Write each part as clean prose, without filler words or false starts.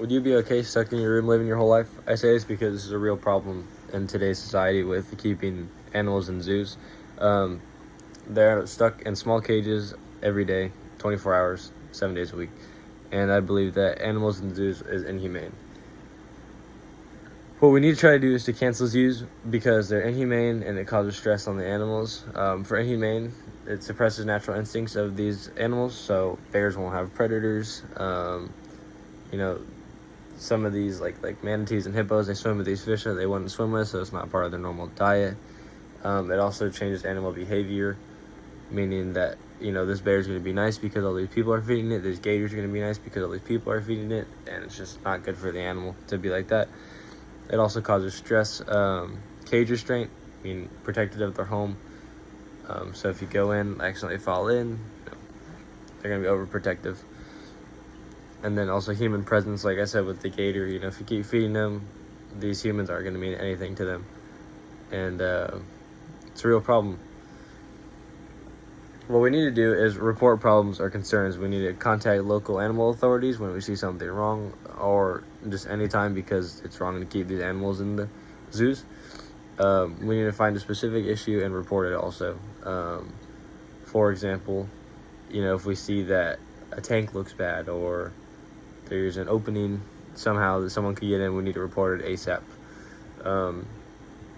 Would you be okay stuck in your room living your whole life? I say this because this is a real problem in today's society with keeping animals in zoos. Um, they're stuck in small cages every day, 24 hours, 7 days a week. And I believe that animals in zoos is inhumane. What we need to try to do is to cancel zoos because they're inhumane and it causes stress on the animals. For inhumane, it suppresses natural instincts of these animals, so bears won't have predators. You know, some of these, like manatees and hippos, they swim with these fish that they wouldn't swim with, so it's not part of their normal diet. It also changes animal behavior, meaning that, this bear is going to be nice because all these people are feeding it. This gator is going to be nice because all these people are feeding it, and it's just not good for the animal to be like that. It also causes stress. Cage restraint, being protected of their home. So if you go in, accidentally fall in, they're going to be overprotective. And then also human presence, like I said with the gator, if you keep feeding them, these humans aren't going to mean anything to them. And it's a real problem. What we need to do is report problems or concerns. We need to contact local animal authorities when we see something wrong, or just anytime because it's wrong to keep these animals in the zoos. We need to find a specific issue and report it also. For example, if we see that a tank looks bad or there's an opening somehow that someone could get in, we need to report it ASAP.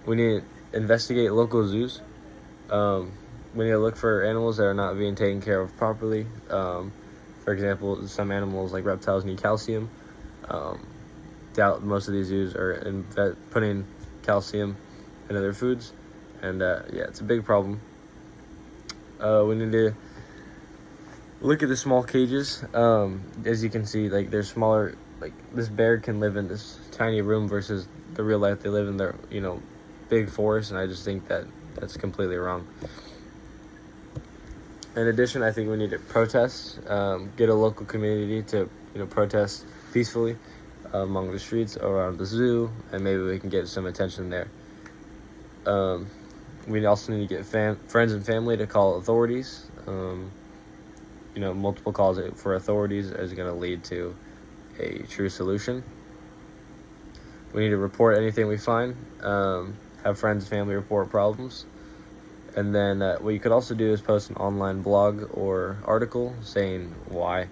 We need to investigate local zoos. We need to look for animals that are not being taken care of properly. For example, some animals like reptiles need calcium. Doubt most of these zoos are putting calcium in other foods, and it's a big problem. We need to look at the small cages. As you can see, they're smaller. Like, this bear can live in this tiny room versus the real life they live in their big forest, and I just think that that's completely wrong. In addition, I think we need to protest, get a local community to protest peacefully among the streets around the zoo, and maybe we can get some attention there. We also need to get friends and family to call authorities. Multiple calls for authorities is going to lead to a true solution. We need to report anything we find, have friends and family report problems. And then what you could also do is post an online blog or article saying why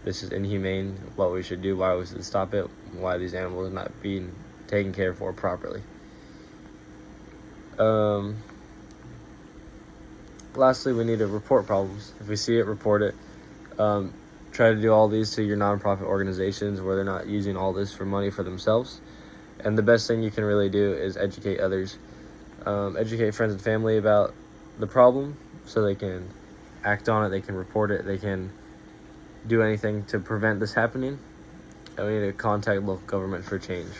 this is inhumane, what we should do, why we should stop it, why these animals are not being taken care for properly. Lastly, we need to report problems. If we see it, report it. Try to do all these to your nonprofit organizations where they're not using all this for money for themselves. And the best thing you can really do is educate others. Educate friends and family about the problem so they can act on it, they can report it, they can do anything to prevent this happening. And we need to contact local government for change.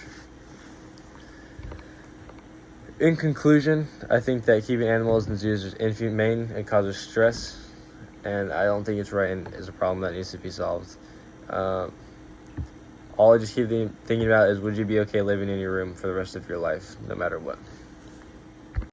In conclusion, I think that keeping animals in zoos is inhumane and causes stress, and I don't think it's right and is a problem that needs to be solved. All I just keep thinking about is, would you be okay living in your room for the rest of your life, no matter what?